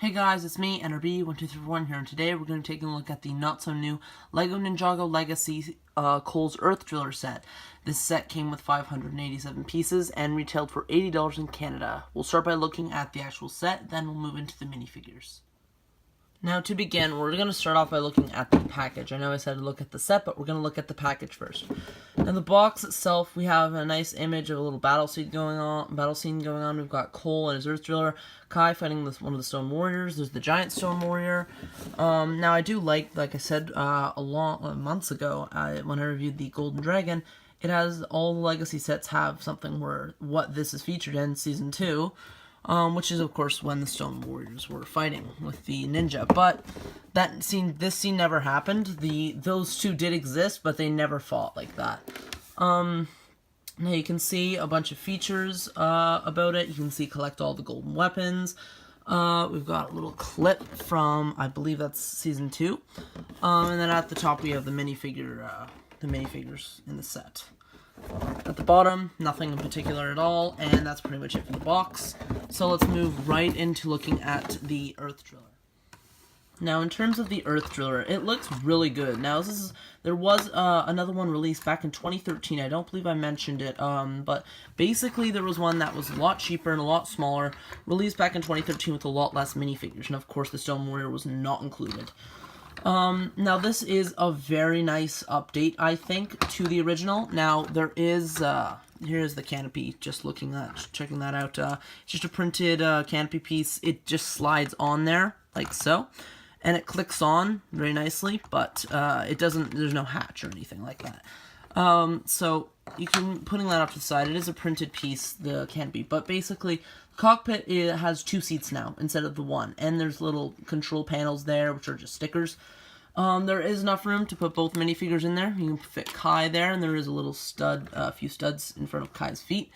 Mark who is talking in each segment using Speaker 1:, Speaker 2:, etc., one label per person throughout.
Speaker 1: Hey guys, it's me, NRB1231 here, and today we're going to take a look at the not-so-new LEGO Ninjago Legacy Cole's Earth Driller set. This set came with 587 pieces and retailed for $80 in Canada. We'll start by looking at the actual set, then we'll move into the minifigures. Now to begin, we're going to start off by looking at the package. I know I said to look at the set, but we're going to look at the package first. In the box itself, we have a nice image of a little battle scene going on. We've got Cole and his Earth Driller, Kai fighting one of the Stone Warriors. There's the giant Stone Warrior. Now I do like I said months ago when I reviewed the Golden Dragon, it has all the Legacy sets have something where what this is featured in Season 2. Which is, of course, when the Stone Warriors were fighting with the ninja. But this scene never happened. Those two did exist, but they never fought like that. Now you can see a bunch of features about it. You can see collect all the golden weapons. We've got a little clip from, I believe that's Season 2. And then at the top we have the minifigures in the set. At the bottom, nothing in particular at all, and that's pretty much it for the box. So let's move right into looking at the Earth Driller. Now, in terms of the Earth Driller, it looks really good. Now, there was another one released back in 2013. I don't believe I mentioned it, but basically there was one that was a lot cheaper and a lot smaller, released back in 2013 with a lot less minifigures, and of course the Stone Warrior was not included. Now this is a very nice update, I think, to the original. Now, there is, here's the canopy, checking that out. It's just a printed, canopy piece. It just slides on there, like so, and it clicks on very nicely, but, there's no hatch or anything like that. So, putting that off to the side, it is a printed piece, the canopy, but basically, the cockpit, it has 2 seats now, instead of the 1, and there's little control panels there, which are just stickers. There is enough room to put both minifigures in there. You can fit Kai there, and there is a little few studs in front of Kai's feet,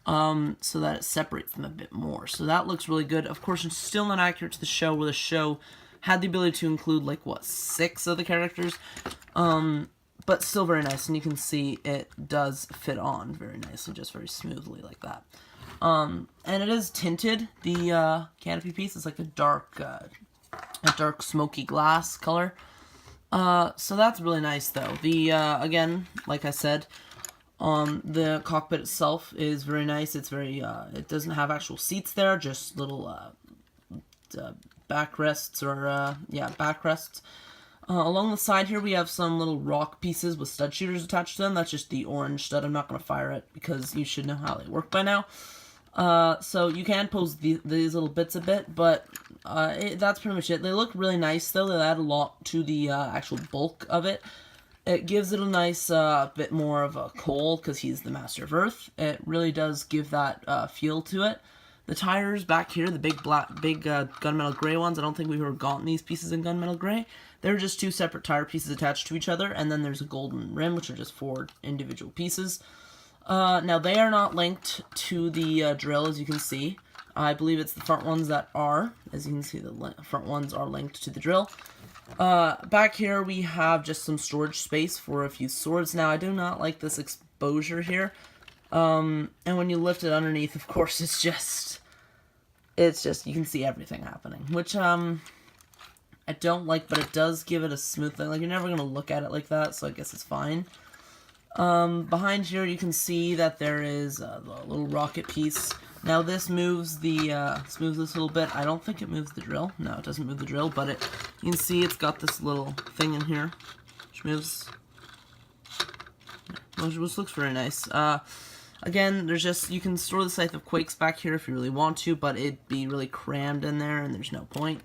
Speaker 1: so that it separates them a bit more. So that looks really good. Of course, it's still not accurate to the show, where the show had the ability to include, 6 of the characters, but still very nice, and you can see it does fit on very nicely, just very smoothly like that. And it is tinted, the canopy piece. It's like a dark smoky glass color. So that's really nice, though. Again, like I said, the cockpit itself is very nice. It's very, it doesn't have actual seats there, just little, backrests, or, backrests. Along the side here, we have some little rock pieces with stud shooters attached to them. That's just the orange stud. I'm not going to fire it, because you should know how they work by now. So you can pose these little bits a bit, but that's pretty much it. They look really nice, though. They add a lot to the actual bulk of it. It gives it a nice bit more of a Cole, because he's the Master of Earth. It really does give that feel to it. The tires back here, the big gunmetal gray ones, I don't think we've ever gotten these pieces in gunmetal gray. They're just 2 separate tire pieces attached to each other, and then there's a golden rim, which are just 4 individual pieces. Now, they are not linked to the drill, as you can see. I believe it's the front ones that are. As you can see, the front ones are linked to the drill. Back here, we have just some storage space for a few swords. Now, I do not like this exposure here. And when you lift it underneath, of course, it's just, you can see everything happening, which, I don't like, but it does give it a smooth thing. Like, you're never going to look at it like that, so I guess it's fine. Behind here, you can see that there is the little rocket piece. Now, this moves moves this a little bit. I don't think it moves the drill. No, it doesn't move the drill, but you can see it's got this little thing in here, which moves, which looks very nice. Again, you can store the Scythe of Quakes back here if you really want to, but it'd be really crammed in there, and there's no point.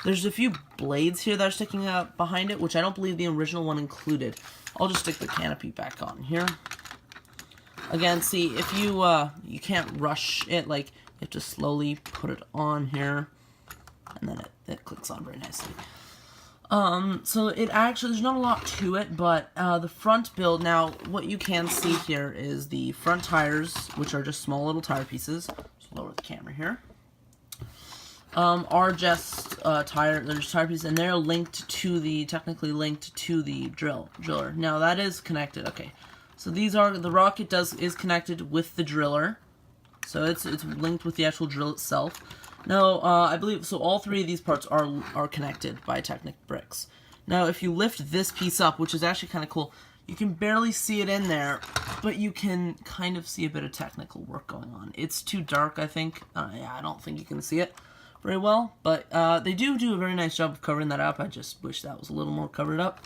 Speaker 1: There's a few blades here that are sticking out behind it, which I don't believe the original one included. I'll just stick the canopy back on here. Again, see, if you can't rush it, you have to slowly put it on here, and then it clicks on very nicely. So there's not a lot to it, but, the front build, now, what you can see here is the front tires, which are just small little tire pieces. Just lower the camera here. Are just, tire pieces, and they're technically linked to the driller. Now, that is connected, okay. So the rocket is connected with the driller. So it's linked with the actual drill itself. Now, I believe, so all three of these parts are connected by Technic bricks. Now, if you lift this piece up, which is actually kind of cool, you can barely see it in there, but you can kind of see a bit of technical work going on. It's too dark, I think. Yeah, I don't think you can see it very well, but they do a very nice job of covering that up. I just wish that was a little more covered up.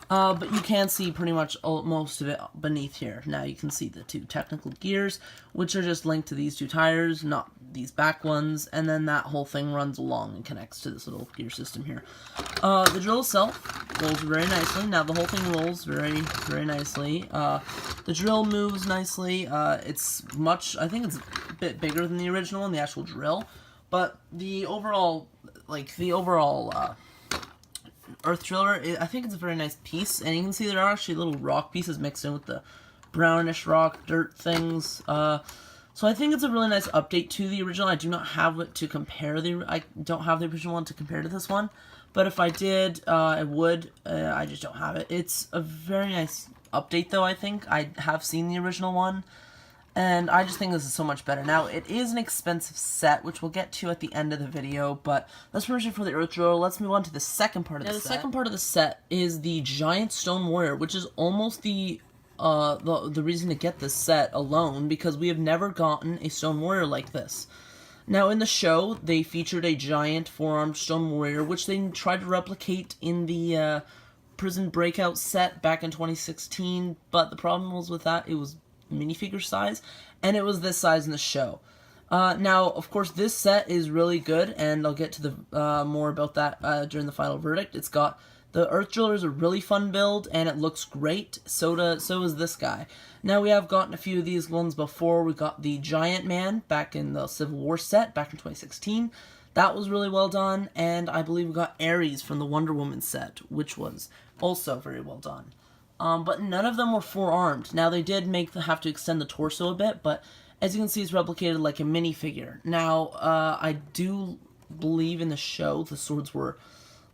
Speaker 1: But you can see pretty much most of it beneath here. Now you can see the two technical gears, which are just linked to these two tires, not these back ones, and then that whole thing runs along and connects to this little gear system here. The drill itself rolls very nicely. Now the whole thing rolls very, very nicely. The drill moves nicely. It's I think it's a bit bigger than the original one, the actual drill, but the overall, earth driller, I think it's a very nice piece, and you can see there are actually little rock pieces mixed in with the brownish rock dirt things. So I think it's a really nice update to the original. I do not have it to compare I don't have the original one to compare to this one, but if I did, I would. I just don't have it. It's a very nice update, though. I think I have seen the original one, and I just think this is so much better. Now, it is an expensive set, which we'll get to at the end of the video, but that's pretty much it for the Earth Driller. Let's move on to the second part of the set. The second part of the set is the Giant Stone Warrior, which is almost the reason to get this set alone, because we have never gotten a Stone Warrior like this. Now, in the show, they featured a giant four-armed Stone Warrior, which they tried to replicate in the Prison Breakout set back in 2016, but the problem was with that, it was minifigure size, and it was this size in the show. Now, of course, this set is really good, and I'll get to the more about that during the final verdict. It's got the Earth Driller is a really fun build, and it looks great. So is this guy. Now, we have gotten a few of these ones before. We got the Giant Man back in the Civil War set back in 2016. That was really well done, and I believe we got Ares from the Wonder Woman set, which was also very well done. But none of them were four-armed. Now, they did have to extend the torso a bit, but as you can see, it's replicated like a minifigure. Now, I do believe in the show the swords were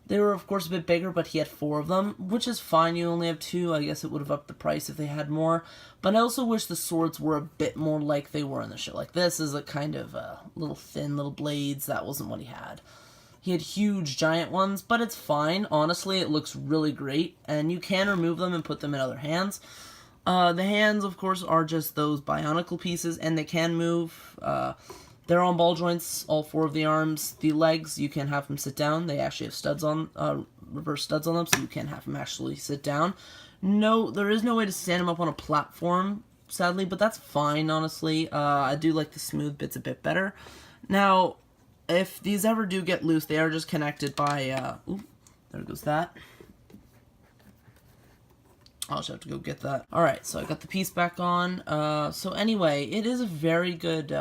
Speaker 1: of course a bit bigger, but he had four of them, which is fine. You only have two. I guess it would have upped the price if they had more. But I also wish the swords were a bit more like they were in the show. Like, this is a kind of little thin little blades. That wasn't what he had. He had huge giant ones, but it's fine. Honestly, it looks really great, and you can remove them and put them in other hands. The hands, of course, are just those bionicle pieces, and they can move. They're on ball joints, all four of the arms. The legs, you can have them sit down. They actually have studs on, reverse studs on them, so you can have them actually sit down. No, there is no way to stand them up on a platform, sadly, but that's fine, honestly. I do like the smooth bits a bit better. Now, if these ever do get loose, they are just connected by, ooh, there goes that. I'll just have to go get that. Alright, so I got the piece back on. So anyway, it is a very good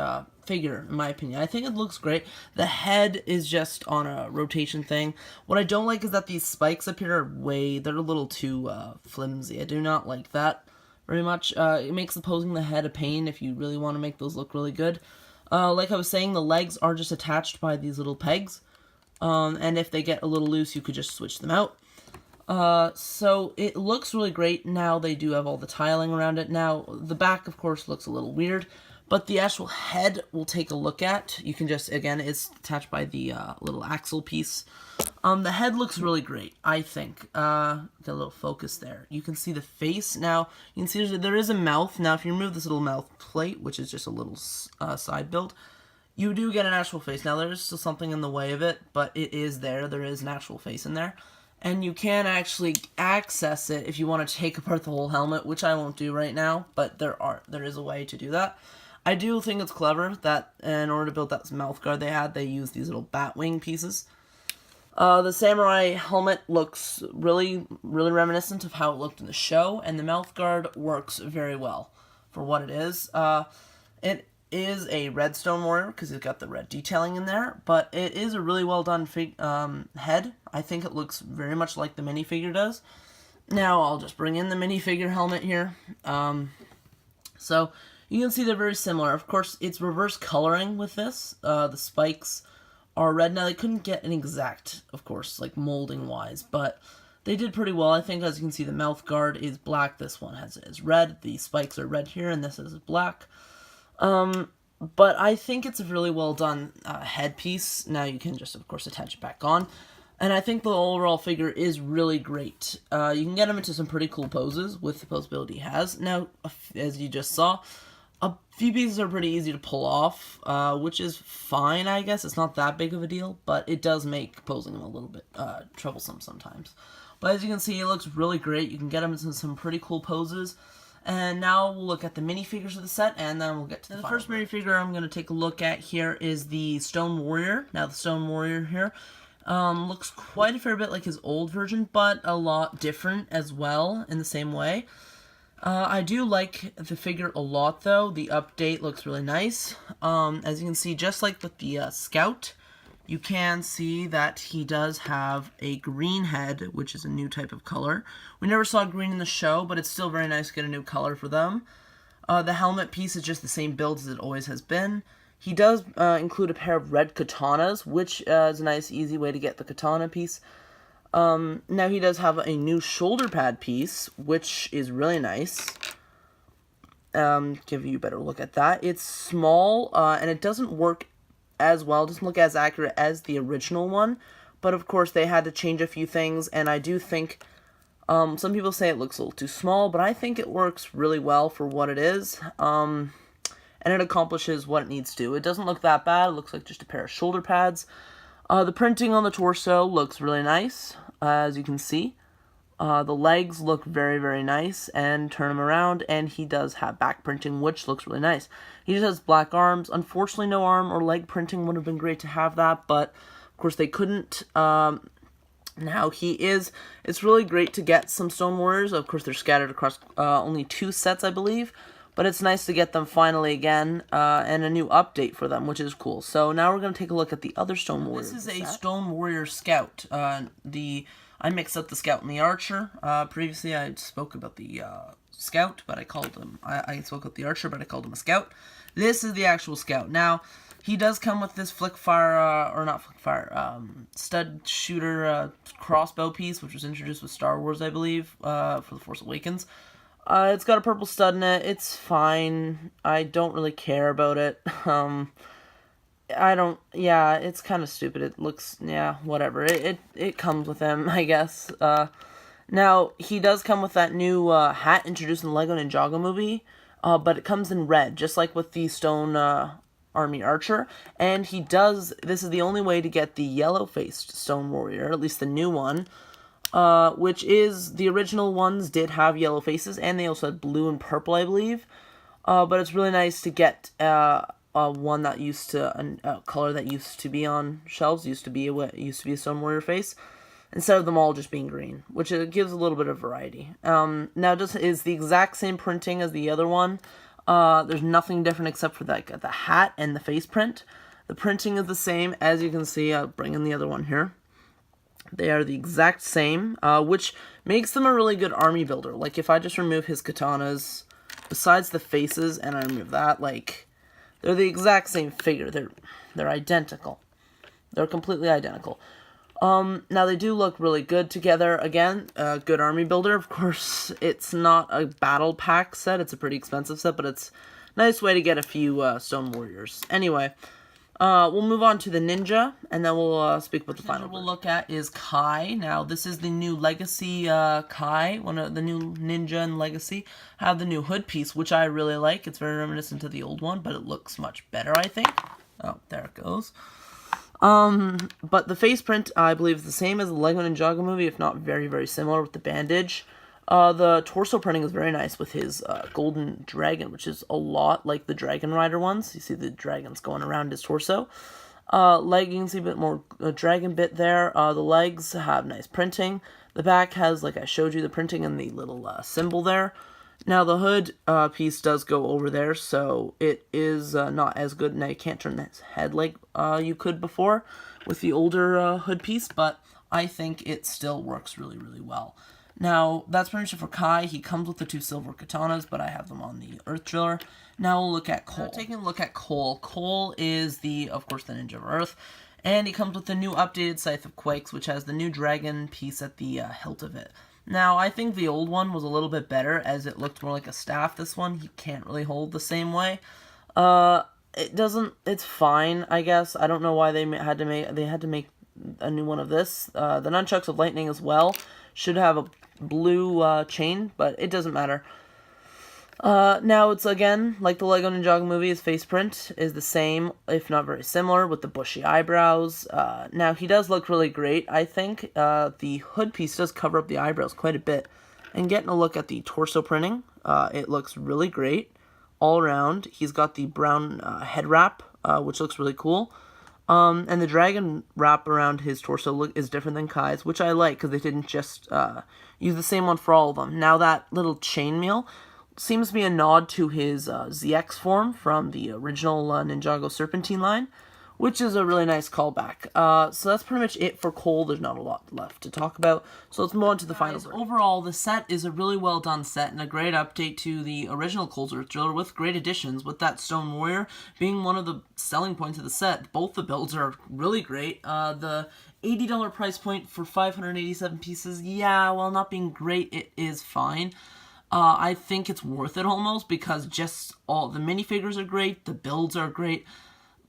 Speaker 1: figure, in my opinion. I think it looks great. The head is just on a rotation thing. What I don't like is that these spikes up here are they're a little too flimsy. I do not like that very much. It makes opposing the head a pain if you really want to make those look really good. Like I was saying, the legs are just attached by these little pegs. And if they get a little loose, you could just switch them out. So it looks really great. Now they do have all the tiling around it. Now, the back, of course, looks a little weird, but the actual head we'll take a look at. You can just, again, it's attached by the little axle piece. The head looks really great, I think. Got a little focus there. You can see the face. Now, you can see there is a mouth. Now, if you remove this little mouth plate, which is just a little side build, you do get an actual face. Now, there's still something in the way of it, but it is there. There is an actual face in there. And you can actually access it if you want to take apart the whole helmet, which I won't do right now, but there is a way to do that. I do think it's clever that in order to build that mouth guard they used these little bat wing pieces. The samurai helmet looks really, really reminiscent of how it looked in the show, and the mouth guard works very well for what it is. It is a red Stone Warrior because it's got the red detailing in there, but it is a really well done head. I think it looks very much like the minifigure does. Now I'll just bring in the minifigure helmet here. So you can see they're very similar. Of course, it's reverse coloring with this. The spikes are red. Now they couldn't get an exact, of course, like molding wise, but they did pretty well. I think, as you can see, the mouth guard is black. This one is red. The spikes are red here, and this is black. But I think it's a really well done headpiece. Now you can just, of course, attach it back on. And I think the overall figure is really great. You can get him into some pretty cool poses with the posability he has. Now, as you just saw, a few pieces are pretty easy to pull off, which is fine, I guess. It's not that big of a deal, but it does make posing him a little bit troublesome sometimes. But as you can see, he looks really great. You can get him into some pretty cool poses. And now we'll look at the minifigures of the set, and then we'll get to the first minifigure I'm going to take a look at here is the Stone Warrior. Now, the Stone Warrior here looks quite a fair bit like his old version, but a lot different as well in the same way. I do like the figure a lot, though. The update looks really nice. As you can see, just like with the Scout, you can see that he does have a green head, which is a new type of color. We never saw green in the show, but it's still very nice to get a new color for them. The helmet piece is just the same build as it always has been. He does include a pair of red katanas, which is a nice, easy way to get the katana piece. Now he does have a new shoulder pad piece, which is really nice. Give you a better look at that. It's small, and it doesn't work as well, doesn't look as accurate as the original one, but of course they had to change a few things, and I do think, some people say it looks a little too small, but I think it works really well for what it is, and it accomplishes what it needs to. It doesn't look that bad, it looks like just a pair of shoulder pads. The printing on the torso looks really nice, as you can see. The legs look very, very nice, and turn them around, and he does have back printing, which looks really nice. He just has black arms. Unfortunately, no arm or leg printing. Would have been great to have that, but of course they couldn't. Now it's really great to get some Stone Warriors. Of course, they're scattered across only 2 sets, I believe, but it's nice to get them finally again, and a new update for them, which is cool. So now we're going to take a look at the other Stone Warriors. This is a Stone Warrior Scout. I mixed up the Scout and the Archer. Previously, I spoke about the Scout, but I called him... I spoke about the Archer, but I called him a Scout. This is the actual Scout. Now, he does come with this stud shooter crossbow piece, which was introduced with Star Wars, I believe, for The Force Awakens. It's got a purple stud in it. It's fine. I don't really care about it. It's kind of stupid. It looks, whatever. It comes with him, I guess. Now, he does come with that new hat introduced in the LEGO Ninjago movie, but it comes in red, just like with the Stone Army Archer. And this is the only way to get the yellow-faced Stone Warrior, at least the new one, which is, the original ones did have yellow faces, and they also had blue and purple, I believe. But it's really nice to get one that a color that used to be on shelves, used to be a Stone Warrior face, instead of them all just being green, which gives a little bit of variety. Now, just is the exact same printing as the other one. There's nothing different except for the hat and the face print. The printing is the same, as you can see. I'll bring in the other one here. They are the exact same, which makes them a really good army builder. Like, if I just remove his katanas, besides the faces, and I remove that, like, they're the exact same figure. They're identical. They're completely identical. Now, they do look really good together. Again, a good army builder. Of course, it's not a battle pack set. It's a pretty expensive set, but it's a nice way to get a few Stone Warriors. Anyway, we'll move on to the Ninja, and then we'll speak about the final we'll look at is Kai. Now, this is the new Legacy Kai, one of the new Ninja and Legacy. Have the new hood piece, which I really like. It's very reminiscent to the old one, but it looks much better, I think. Oh, there it goes. But the face print, I believe, is the same as the LEGO Ninjago movie, if not very, very similar with the bandage. The torso printing is very nice with his golden dragon, which is a lot like the Dragon Rider ones. You see the dragons going around his torso. Leg, you can see a bit more dragon bit there. The legs have nice printing. The back has, like I showed you, the printing and the little symbol there. Now, the hood piece does go over there, so it is not as good. Now, you can't turn his head like you could before with the older hood piece, but I think it still works really, really well. Now, that's pretty much it for Kai. He comes with the 2 silver katanas, but I have them on the Earth Driller. Now, we'll look at Cole. Taking a look at Cole. Cole is, of course, the Ninja of Earth, and he comes with the new updated Scythe of Quakes, which has the new dragon piece at the hilt of it. Now, I think the old one was a little bit better, as it looked more like a staff. This one, he can't really hold the same way. it doesn't, it's fine, I guess. I don't know why they had to make a new one of this. The Nunchucks of Lightning as well should have a blue chain, but it doesn't matter. Now it's again, like the Lego Ninjago movie, his face print is the same, if not very similar, with the bushy eyebrows. Now he does look really great, I think. The hood piece does cover up the eyebrows quite a bit. And getting a look at the torso printing, it looks really great all around. He's got the brown head wrap, which looks really cool. And the dragon wrap around his torso is different than Kai's, which I like, because they didn't just use the same one for all of them. Now that little chainmail seems to be a nod to his ZX form from the original Ninjago Serpentine line, which is a really nice callback. So that's pretty much it for Cole. There's not a lot left to talk about, so let's move on to the final verdict. Overall, the set is a really well done set and a great update to the original Cole's Earth Driller with great additions, with that Stone Warrior being one of the selling points of the set. Both the builds are really great. The $80 price point for 587 pieces, yeah, while not being great, it is fine. I think it's worth it almost, because just all the minifigures are great, the builds are great.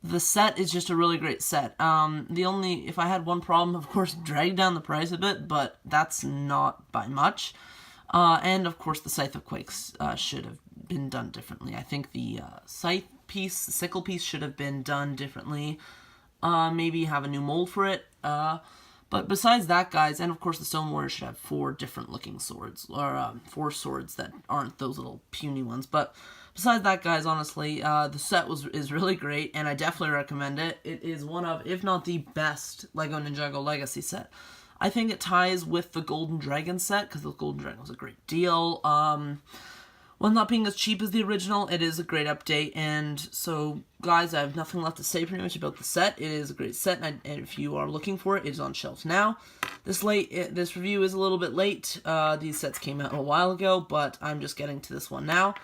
Speaker 1: The set is just a really great set. If I had one problem, of course, drag down the price a bit, but that's not by much. And of course, the Scythe of Quakes should have been done differently. I think the scythe piece, the sickle piece, should have been done differently. Maybe have a new mold for it. But besides that, guys, and of course the Stone Warrior should have 4 different looking swords, or 4 swords that aren't those little puny ones. But besides that, guys, honestly, the set is really great, and I definitely recommend it. It is one of, if not the best, Lego Ninjago Legacy set. I think it ties with the Golden Dragon set, because the Golden Dragon was a great deal. While not being as cheap as the original, it is a great update, and so, guys, I have nothing left to say pretty much about the set. It is a great set, and if you are looking for it, it is on shelves now. This review is a little bit late. These sets came out a while ago, but I'm just getting to this one now.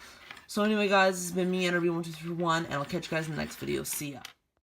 Speaker 1: So anyway, guys, this has been me, NRB1231, and I'll catch you guys in the next video. See ya.